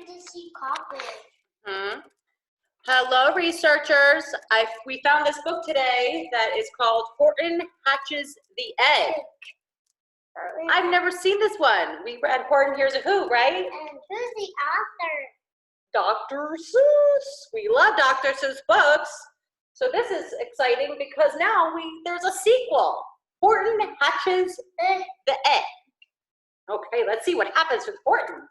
to see coffee. Hello, researchers. We found this book today that is called Horton Hatches the Egg. I've never seen this one. We read Horton Hears a Who, right? And who's the author? Dr. Seuss. We love Dr. Seuss books. So this is exciting because now there's a sequel. Horton Hatches the Egg. Okay, let's see what happens with Horton.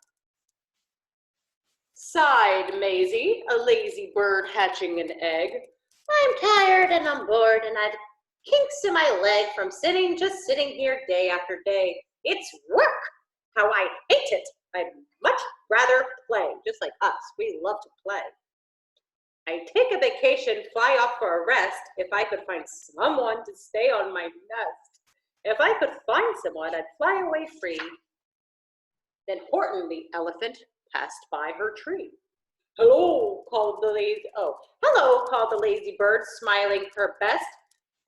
Sighed Maisie, a lazy bird hatching an egg. I'm tired and I'm bored and I've kinks in my leg from just sitting here day after day. It's work. How I hate it. I'd much rather play, just like us. We love to play. I'd take a vacation, fly off for a rest, if I could find someone to stay on my nest. If I could find someone, I'd fly away free. Then Horton the elephant passed by her tree. Hello, called the lazy bird, smiling her best.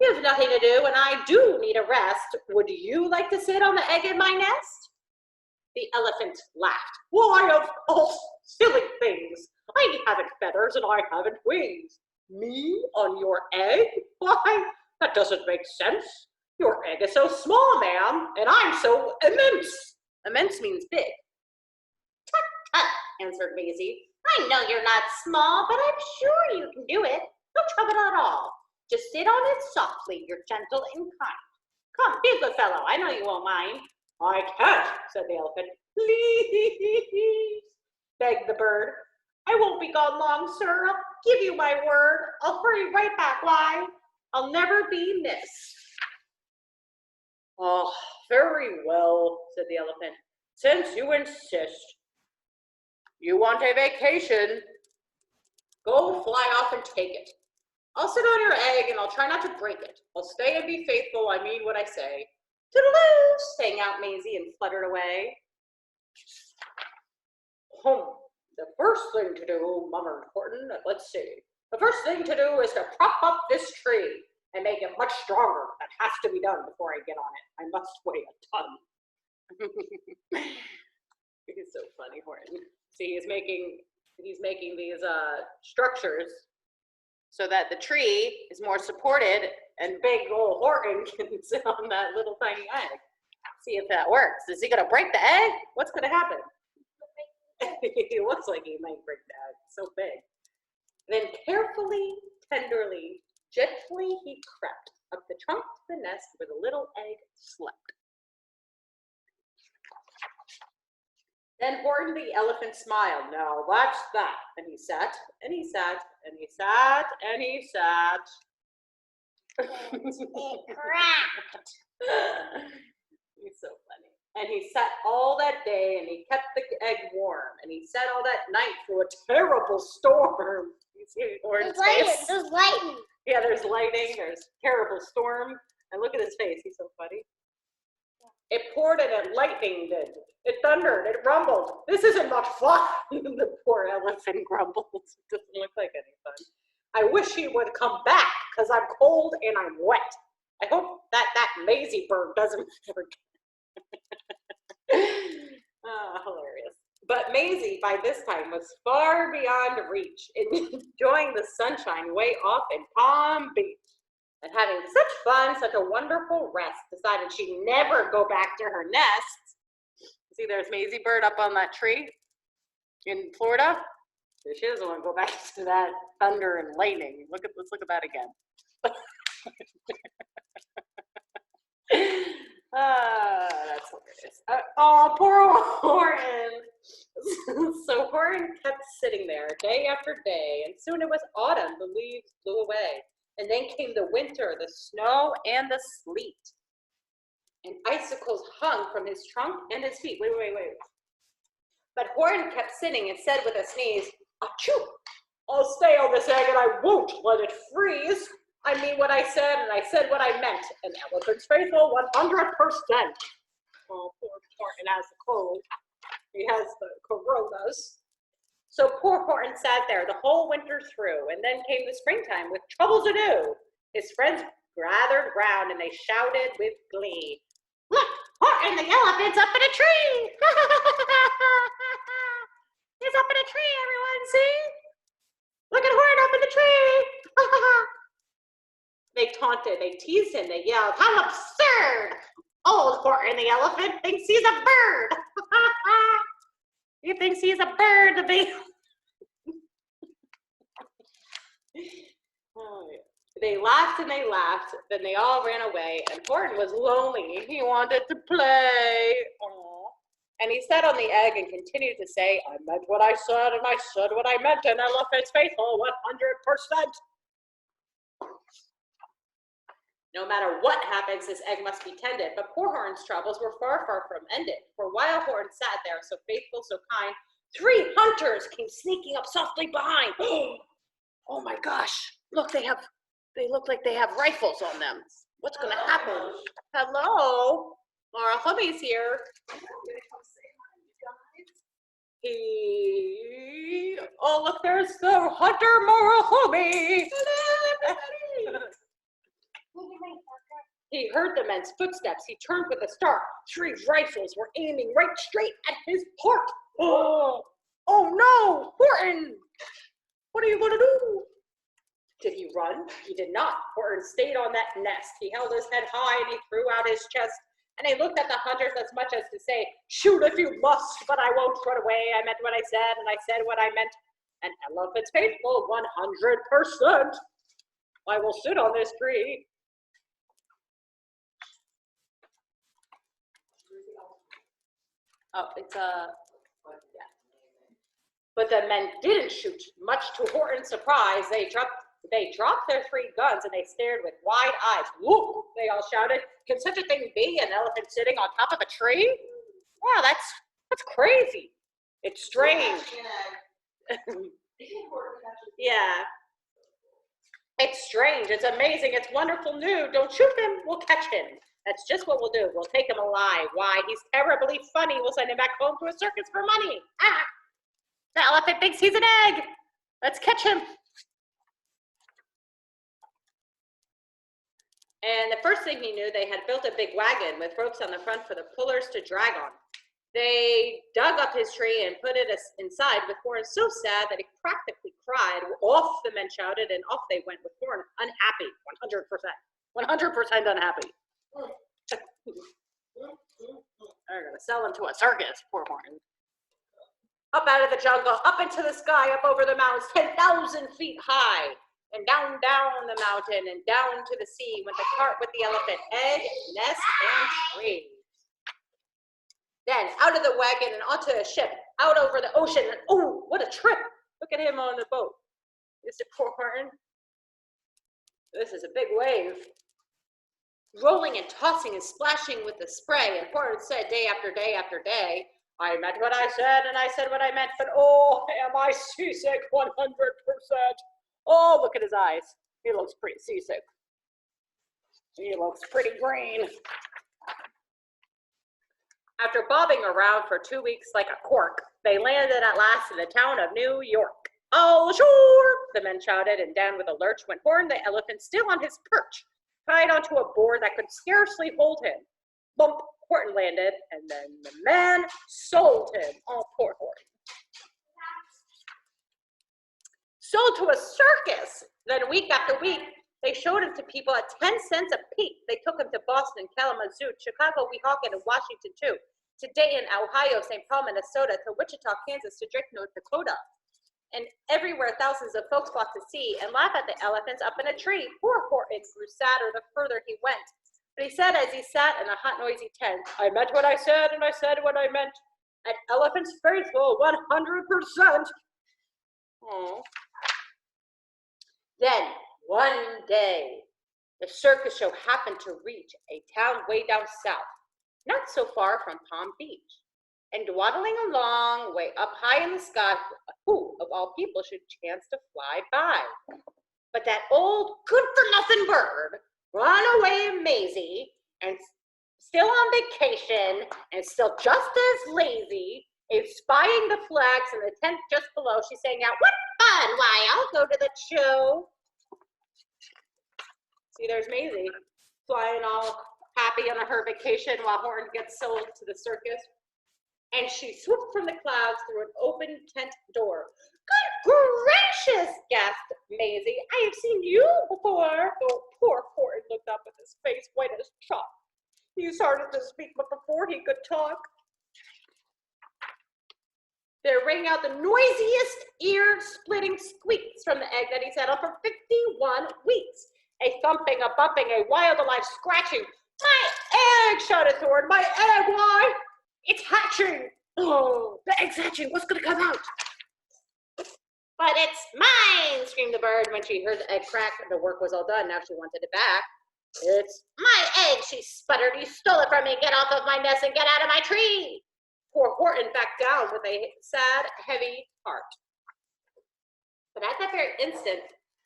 You've nothing to do, and I do need a rest. Would you like to sit on the egg in my nest? The elephant laughed. Why, of course, silly things. I haven't feathers and I haven't wings. Me on your egg? Why, that doesn't make sense. Your egg is so small, ma'am, and I'm so immense. Immense means big. Tut, tut, answered Maisie. I know you're not small, but I'm sure you can do it. No trouble at all. Just sit on it softly. You're gentle and kind. Come, be a good fellow. I know you won't mind. I can't, said the elephant. Please, begged the bird. I won't be gone long, sir. I'll give you my word. I'll hurry right back. Why? I'll never be missed. Oh, very well, said the elephant. Since you insist, you want a vacation, go fly off and take it. I'll sit on your egg and I'll try not to break it. I'll stay and be faithful. I mean what I say. Toodaloo, sang out Maisie and fluttered away. The first thing to do, murmured Horton, let's see. The first thing to do is to prop up this tree and make it much stronger. That has to be done before I get on it. I must weigh a ton. He's so funny, Horton. See, he's making these structures so that the tree is more supported and big old Horton can sit on that little tiny egg. See if that works. Is he gonna break the egg? What's gonna happen? It looks like he might break the egg. It's so big. Then carefully, tenderly, gently he crept up the trunk to the nest where the little egg slept. Then Horton the elephant smiled. Now watch that. And he sat, and he sat, and he sat, and he sat. It cracked. He's so funny. And he sat all that day, and he kept the egg warm, and he sat all that night through a terrible storm. You see Horton's face? There's lightning. Yeah, there's lightning, there's terrible storm. And look at his face, he's so funny. It poured and it lightning did. It thundered, it rumbled. This isn't much fun, the poor elephant grumbled. It doesn't look like any fun. I wish he would come back, because I'm cold and I'm wet. I hope that Maisie bird doesn't ever hilarious. But Maisie, by this time, was far beyond reach, enjoying the sunshine way off in Palm Beach. And having such fun, such a wonderful rest, decided she'd never go back to her nest. See, there's Maisie bird up on that tree in Florida. She doesn't want to go back to that thunder and lightning. Let's look at that again. That's hilarious. Oh, poor Horton. So Horton kept sitting there day after day, and soon it was autumn. The leaves blew away. And then came the winter, the snow, and the sleet. And icicles hung from his trunk and his feet. Wait. But Horton kept sitting and said with a sneeze, achoo! I'll stay on this egg and I won't let it freeze. I mean what I said and I said what I meant. An elephant's faithful 100%. Oh, poor Horton has the cold. He has the coronas. So poor Horton sat there the whole winter through, and then came the springtime with troubles anew. His friends gathered round and they shouted with glee, "Look, Horton the elephant's up in a tree! He's up in a tree, everyone, see? Look at Horton up in the tree. They taunted, they teased him, they yelled, how absurd! Old Horton the elephant thinks he's a bird. He thinks he's a bird, the big. Oh, yeah. They laughed and they laughed, then they all ran away, and Horton was lonely. He wanted to play. Aww. And he sat on the egg and continued to say, I meant what I said, and I said what I meant, and elephant's faithful 100%. No matter what happens, this egg must be tended. But poor Horton's troubles were far, far from ended. For while Horton sat there, so faithful, so kind, 3 hunters came sneaking up softly behind. Oh my gosh, look, they look like they have rifles on them. What's gonna happen? Hello, Laura Hubby's here. Oh look, there's the hunter Laura Hubby. He heard the men's footsteps. He turned with a start. 3 rifles were aiming right straight at his heart. Oh no, Horton! What are you going to do? Did he run? He did not. Horton stayed on that nest. He held his head high and he threw out his chest. And he looked at the hunters as much as to say, shoot if you must, but I won't run away. I meant what I said, and I said what I meant. An elephant's faithful 100%. I will sit on this tree. Oh, it's yeah. But the men didn't shoot. Much to Horton's surprise, they dropped their 3 guns and they stared with wide eyes. Look, they all shouted. Can such a thing be? An elephant sitting on top of a tree? Wow, that's crazy. It's strange. Yeah. It's strange. It's amazing. It's wonderful news. Don't shoot him. We'll catch him. That's just what we'll do. We'll take him alive. Why? He's terribly funny. We'll send him back home to a circus for money. Ah! The elephant thinks he's an egg. Let's catch him. And the first thing he knew, they had built a big wagon with ropes on the front for the pullers to drag on. They dug up his tree and put it inside with Horton so sad that he practically cried. Off, the men shouted, and off they went with Horton unhappy, 100%. 100% unhappy. They're going to sell him to a circus, poor Horton. Up out of the jungle, up into the sky, up over the mountains, 10,000 feet high. And down the mountain, and down to the sea went the cart with the elephant, egg, nest, and tree. Then out of the wagon and onto a ship, out over the ocean, and oh, what a trip. Look at him on the boat. Mr. Poor Horton. This is a big wave. Rolling and tossing and splashing with the spray, and Horton said day after day after day, I meant what I said, and I said what I meant, but oh, am I seasick 100%. Oh, look at his eyes. He looks pretty seasick. He looks pretty green. After bobbing around for 2 weeks like a cork, they landed at last in the town of New York. All ashore, the men shouted, and down with a lurch went Horton the elephant, still on his perch, tied onto a board that could scarcely hold him. Bump, Horton landed, and then the man sold him. Oh, poor Horton. Sold to a circus. Then week after week, they showed him to people at 10 cents a piece. They took him to Boston, Kalamazoo, Chicago, Weehawken, and Washington too. To Dayton, Ohio, St. Paul, Minnesota, to Wichita, Kansas, to Drake, North Dakota. And everywhere thousands of folks flocked to see and laugh at the elephants up in a tree. Poor Horton grew sadder the further he went. But he said as he sat in a hot, noisy tent, I meant what I said, and I said what I meant. An elephant's faithful 100%. Oh. Then, one day, the circus show happened to reach a town way down south, not so far from Palm Beach. And dawdling along, way up high in the sky, who, of all people, should chance to fly by? But that old good-for-nothing bird, runaway Maisie, and still on vacation, and still just as lazy, spying the flags in the tent just below, she sang out, what fun, why, I'll go to the show. See, there's Maisie, flying all happy on her vacation while Horton gets sold to the circus. and she swooped from the clouds through an open tent door. Good gracious, gasped Maisie. I have seen you before. Oh, poor Horton looked up with his face white as chalk. He started to speak, but before he could talk, there rang out the noisiest ear-splitting squeaks from the egg that he sat on for 51 weeks. A thumping, a bumping, a wild, alive scratching. My egg, shouted Thor. My egg, why? It's hatching. Oh, the egg's hatching. What's going to come out? But it's mine, screamed the bird when she heard the egg crack. The work was all done. Now she wanted it back. It's my egg, she sputtered. You stole it from me. Get off of my nest and get out of my tree. Poor Horton backed down with a sad, heavy heart. But at that very instant,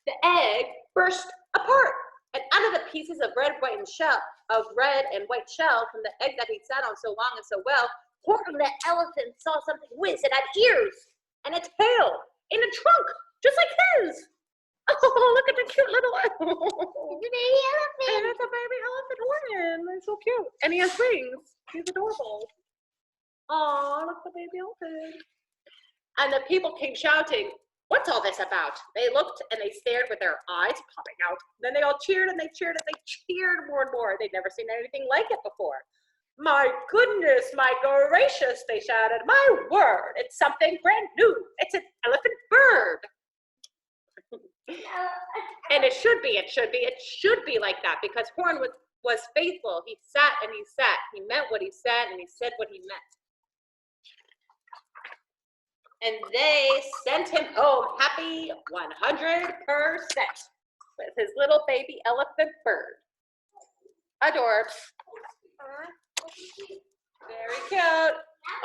the egg burst apart, and out of the pieces of red, white, and shell from the egg that he'd sat on so long and so well, Horton the elephant saw something whiz. It had ears and a tail and a trunk, just like his. Oh, look at the cute little It's a baby elephant. and it's a baby elephant Horton. It's so cute. And he has wings. He's adorable. Oh, look at the baby elephant. And the people came shouting, what's all this about? They looked and they stared with their eyes popping out. Then they all cheered and they cheered and they cheered more and more. They'd never seen anything like it before. My goodness, my gracious, they shouted. My word, it's something brand new. It's an elephant bird. And it should be like that, because Horton was faithful. He sat and he sat. He meant what he said and he said what he meant. And they sent him home happy 100% with his little baby elephant bird. Adorbs. Very cute.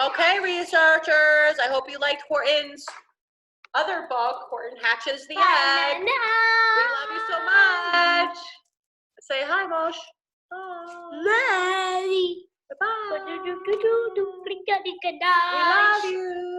Okay, researchers, I hope you liked Horton's other book, Horton Hatches the Egg. We love you so much. Say hi, Mosh. Bye. Bye. Do do do do do do. We love you.